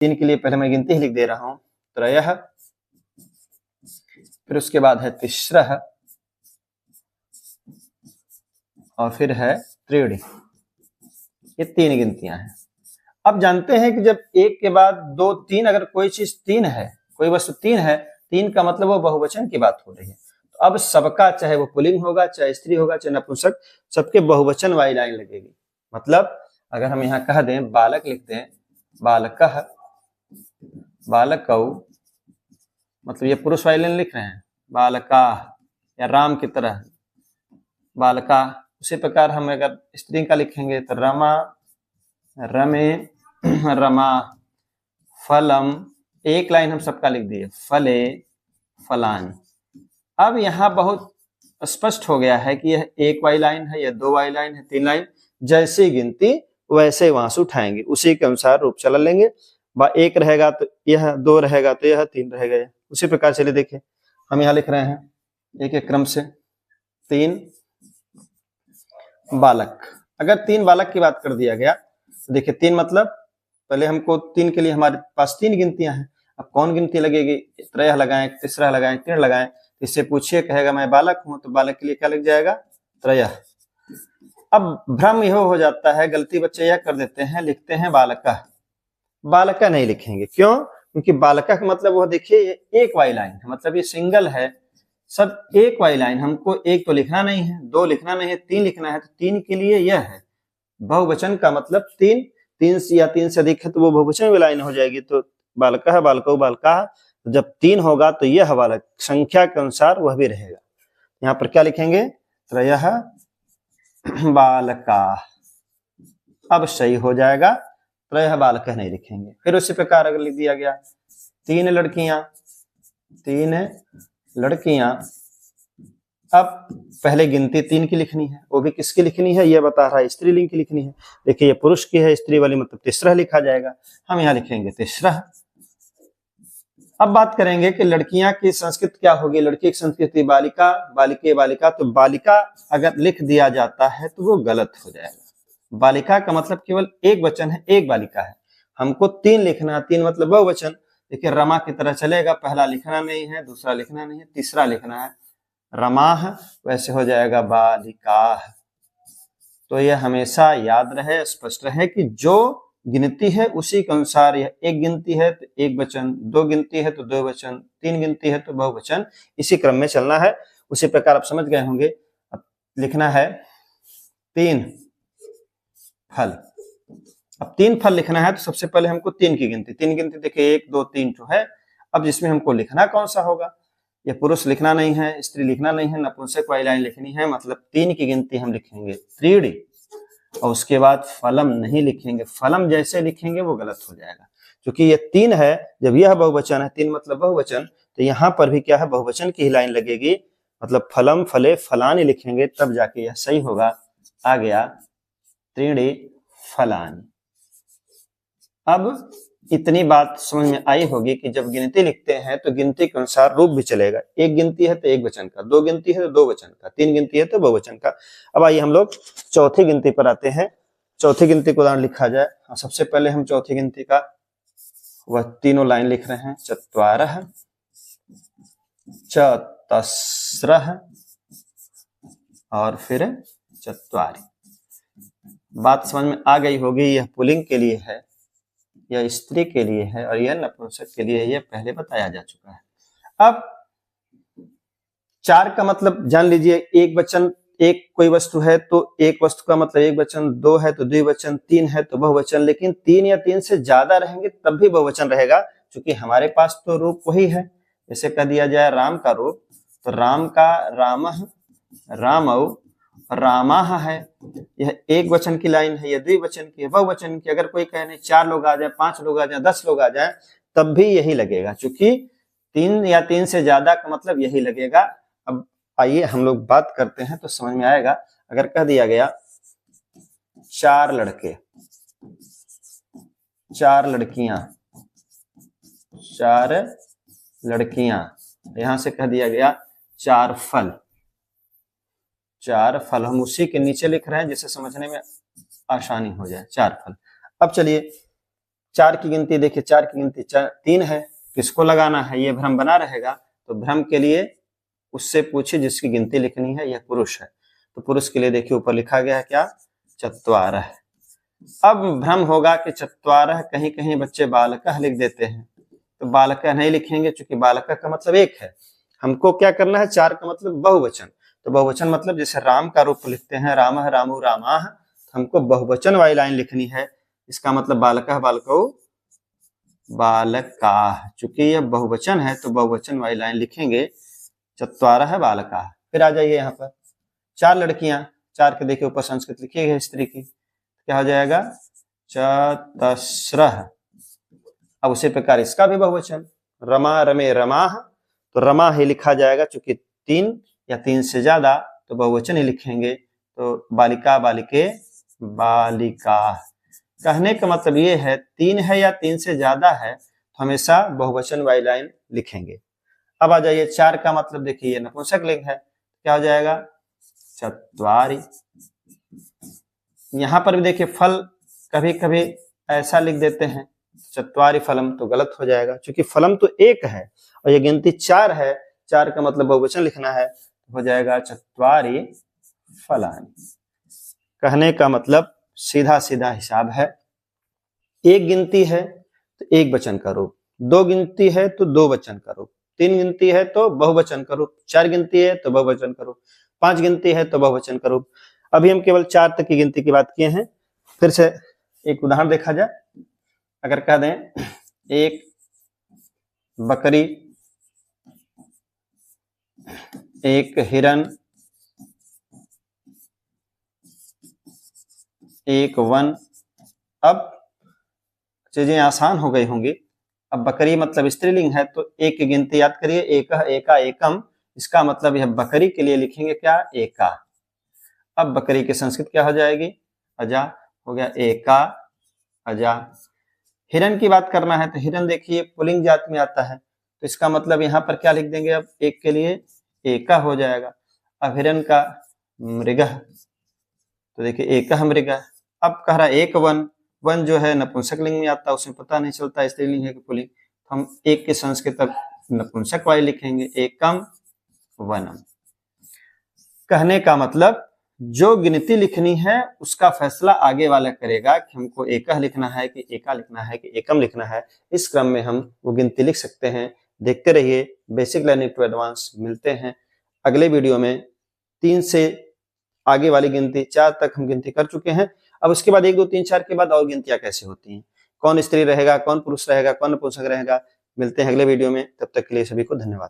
3 के लिए पहले मैं गिनती ही लिख दे रहा हूं, त्रयः, फिर उसके बाद है तिस्रः और फिर है त्रीणि। ये 3 गिनतियां हैं। अब जानते हैं कि जब एक के बाद 2 3, अगर कोई चीज 3 है, कोई वस्तु 3 है, 3 का मतलब वो बहुवचन की बात हो रही है। तो अब सबका, चाहे वो पुल्लिंग होगा, चाहे स्त्री होगा, चाहे नपुंसक, सबके बहुवचन वाली लाइन लगेगी। मतलब अगर हम यहाँ कह दें बालक लिख दें, बालकः, बालकौ, मतलब ये पुरुष वाली लाइन लिख रहे हैं, बालका या राम की तरह बालका। उसी प्रकार हम अगर स्त्री का लिखेंगे तो रमा, रमे, रमा, फलम, एक लाइन हम सबका लिख दिए, फले, फलान। अब यहाँ बहुत स्पष्ट हो गया है कि यह 1 वाली लाइन है, या 2 वाली लाइन है, 3 लाइन, जैसी गिनती वैसे वहां से उठाएंगे, उसी के अनुसार रूप चलन लेंगे। 1 रहेगा तो यह, 2 रहेगा तो यह, 3 रहेगा। उसी प्रकार चलिए देखिए, हम यहाँ लिख रहे हैं एक एक क्रम से। 3 बालक, अगर 3 बालक की बात कर दिया गया तो देखिए 3 मतलब पहले हमको 3 के लिए हमारे पास 3 गिनतियां हैं। अब कौन गिनती लगेगी, त्रयः लगाएं, तिस्रः लगाएं, तीर्ण लगाएं। इससे पूछिए, कहेगा मैं बालक हूं, तो बालक के लिए क्या लग जाएगा, त्रयः। अब भ्रम यह हो जाता है, गलती बच्चे यह कर देते हैं, लिखते हैं बालकः, बालका नहीं लिखेंगे। क्यों? क्योंकि बालका का मतलब वो देखिए 1 वाली लाइन है, मतलब ये सिंगल है, सब 1 वाली लाइन। हमको 1 तो लिखना नहीं है, 2 लिखना नहीं है, 3 लिखना है, तो 3 के लिए यह है। बहुवचन का मतलब 3, 3 से या 3 से अधिक है तो वो बहुवचन में लाइन हो जाएगी। तो बालकः, बालकौ, बालकाः, जब 3 होगा तो यह बालक संख्या के अनुसार वह भी रहेगा। यहाँ पर क्या लिखेंगे, त्रयः बालकाः, अब सही हो जाएगा, त्रयः बालकः नहीं लिखेंगे। फिर उसी प्रकार अगर लिख दिया गया 3 लड़कियां, 3 लड़कियां, अब पहले गिनती 3 की लिखनी है, वो भी किसकी लिखनी है ये बता रहा है, स्त्रीलिंग की लिखनी है। देखिए ये पुरुष की है, स्त्री वाली मतलब तिस्रः लिखा जाएगा, हम यहाँ लिखेंगे तिस्रः। अब बात करेंगे कि लड़कियां की संस्कृत क्या होगी, लड़की की संस्कृति बालिका, बालिके, बालिका। तो बालिका अगर लिख दिया जाता है तो वो गलत हो जाएगा। बालिका का मतलब केवल एक वचन है, एक बालिका है। हमको 3 लिखना, 3 मतलब बहुवचन। देखिए रमा की तरह चलेगा, पहला लिखना नहीं है, दूसरा लिखना नहीं है, तीसरा लिखना है, रमाः, वैसे हो जाएगा बालिकाः। तो यह हमेशा याद रहे, स्पष्ट रहे कि जो गिनती है उसी के अनुसार, यह 1 गिनती है तो 1 वचन, 2 गिनती है तो 2 वचन, 3 गिनती है तो बहुवचन, इसी क्रम में चलना है। उसी प्रकार आप समझ गए होंगे। अब लिखना है 3 फल। अब 3 फल लिखना है तो सबसे पहले हमको 3 की गिनती, 3 गिनती देखिए 1 2 3 जो है। अब जिसमें हमको लिखना कौन सा होगा, ये पुरुष लिखना नहीं है, स्त्री लिखना नहीं है, नपुंसक वाली लाइन लिखनी है, मतलब 3 की गिनती हम लिखेंगे त्रीणि। और उसके बाद फलम नहीं लिखेंगे, फलम जैसे लिखेंगे वो गलत हो जाएगा, क्योंकि ये 3 है, जब यह बहुवचन है, 3 मतलब बहुवचन, तो यहाँ पर भी क्या है, बहुवचन की ही लाइन लगेगी, मतलब फलम, फले, फलानि लिखेंगे, तब जाके यह सही होगा। आ गया त्रीणि फलानि। अब इतनी बात समझ में आई होगी कि जब गिनती लिखते हैं तो गिनती के अनुसार रूप भी चलेगा। 1 गिनती है तो 1 वचन का, 2 गिनती है तो 2 वचन का, 3 गिनती है तो बहुवचन का। अब आइए हम लोग चौथी गिनती पर आते हैं। चौथी गिनती को उदाहरण लिखा जाए। सबसे पहले हम चौथी गिनती का वह तीनों लाइन लिख रहे हैं, चत्वारः, चतस्रः और फिर चत्वारि। बात समझ में आ गई होगी, यह पुल्लिंग के लिए है, यह स्त्री के लिए है और यह नपुंसक के लिए है, यह पहले बताया जा चुका है। अब 4 का मतलब जान लीजिए, एक वचन, एक कोई वस्तु है तो एक वस्तु का मतलब एक वचन, 2 है तो द्विवचन, 3 है तो बहुवचन। लेकिन 3 या 3 से ज्यादा रहेंगे तब भी बहुवचन रहेगा, क्योंकि हमारे पास तो रूप वही है। जैसे कह दिया जाए राम का रूप, तो राम का रामः, रामौ, रामाः है, यह एक वचन की लाइन है, यह द्विवचन की है, बहुवचन की। अगर कोई कहे 4 लोग आ जाए, 5 लोग आ जाए, 10 लोग आ जाए, तब भी यही लगेगा, क्योंकि 3 या 3 से ज्यादा का मतलब यही लगेगा। अब आइए हम लोग बात करते हैं तो समझ में आएगा। अगर कह दिया गया 4 लड़के, 4 लड़कियां, 4 लड़कियां, यहां से कह दिया गया 4 फल, 4 फल, हम उसी के नीचे लिख रहे हैं जिससे समझने में आसानी हो जाए, 4 फल। अब चलिए 4 की गिनती देखिए, 4 की गिनती 3 है, किसको लगाना है, ये भ्रम बना रहेगा। तो भ्रम के लिए उससे पूछिए जिसकी गिनती लिखनी है, यह पुरुष है। तो पुरुष के लिए देखिए ऊपर लिखा गया है क्या, चत्वारः। अब भ्रम होगा कि चत्वारः, कहीं कहीं बच्चे बालकः लिख देते हैं, तो बालकः नहीं लिखेंगे, क्योंकि बालकः का मतलब एक है। हमको क्या करना है, 4 का मतलब बहुवचन। तो बहुवचन मतलब जैसे राम का रूप लिखते हैं, रामः रामो रामाः, हमको बहुवचन वाली लाइन लिखनी है। इसका मतलब बालकः बालकौ बालकाः। चूंकि यह बहुवचन है तो बहुवचन वाली लाइन लिखेंगे, चत्वारः बालकाः। फिर आ जाइए यहाँ पर 4 लड़कियां, 4 के देखिए ऊपर संस्कृत लिखी है स्त्री की, क्या हो जाएगा, चतस्रः। अब उसी प्रकार इसका भी बहुवचन, रमा रमे रमाः, तो रमा ही लिखा जाएगा, चूंकि 3 या 3 से ज्यादा तो बहुवचन ही लिखेंगे। तो बालिका बालिके बालिका। कहने का मतलब ये है 3 है या 3 से ज्यादा है तो हमेशा बहुवचन वाली लाइन लिखेंगे। अब आ जाइए 4 का मतलब देखिए ये नपुंसक लिंग है, क्या हो जाएगा, चत्वारि। यहां पर भी देखिए फल कभी कभी ऐसा लिख देते हैं, चत्वारि फलम, तो गलत हो जाएगा, क्योंकि फलम तो एक है और ये गिनती 4 है, 4 का मतलब बहुवचन लिखना है, हो जाएगा चत्वारि फलानि। कहने का मतलब सीधा सीधा हिसाब है, एक गिनती है तो एक वचन का रूप, 2 गिनती है तो 2 वचन का रूप, 3 गिनती है तो बहुवचन का रूप, 4 गिनती है तो बहुवचन का रूप, 5 गिनती है तो बहुवचन का रूप। अभी हम केवल 4 तक की गिनती की बात किए हैं। फिर से एक उदाहरण देखा जाए, अगर कह दें एक बकरी, एक हिरन, एक वन। अब चीजें आसान हो गई होंगी। अब बकरी मतलब स्त्रीलिंग है तो एक की गिनती याद करिए, एकः एका एकम, इसका मतलब यह बकरी के लिए लिखेंगे क्या, एका। अब बकरी की संस्कृत क्या हो जाएगी, अजा, हो गया एका अजा। हिरन की बात करना है तो हिरन देखिए पुल्लिंग जात में आता है, तो इसका मतलब यहाँ पर क्या लिख देंगे, अब एक के लिए एका हो जाएगा। अब हिरन का मृगः, तो देखिए एकः मृगः। अब कह रहा एक वन, वन जो है नपुंसक लिंग में आता है, उसमें पता नहीं चलता स्त्रीलिंग है कि पुल्लिंग, तो हम एक के संस्कृत अब नपुंसक वाले लिखेंगे, एकम वनम। कहने का मतलब जो गिनती लिखनी है उसका फैसला आगे वाला करेगा कि हमको एकह लिखना है कि एका लिखना है कि एकम लिखना है। इस क्रम में हम वो गिनती लिख सकते हैं। देखते रहिए बेसिक लर्निंग टू एडवांस। मिलते हैं अगले वीडियो में। 3 से आगे वाली गिनती 4 तक हम गिनती कर चुके हैं। अब उसके बाद 1 2 3 4 के बाद और गिनतियां कैसे होती हैं, कौन स्त्री रहेगा, कौन पुरुष रहेगा, कौन नपुंसक रहेगा। मिलते हैं अगले वीडियो में, तब तक के लिए सभी को धन्यवाद।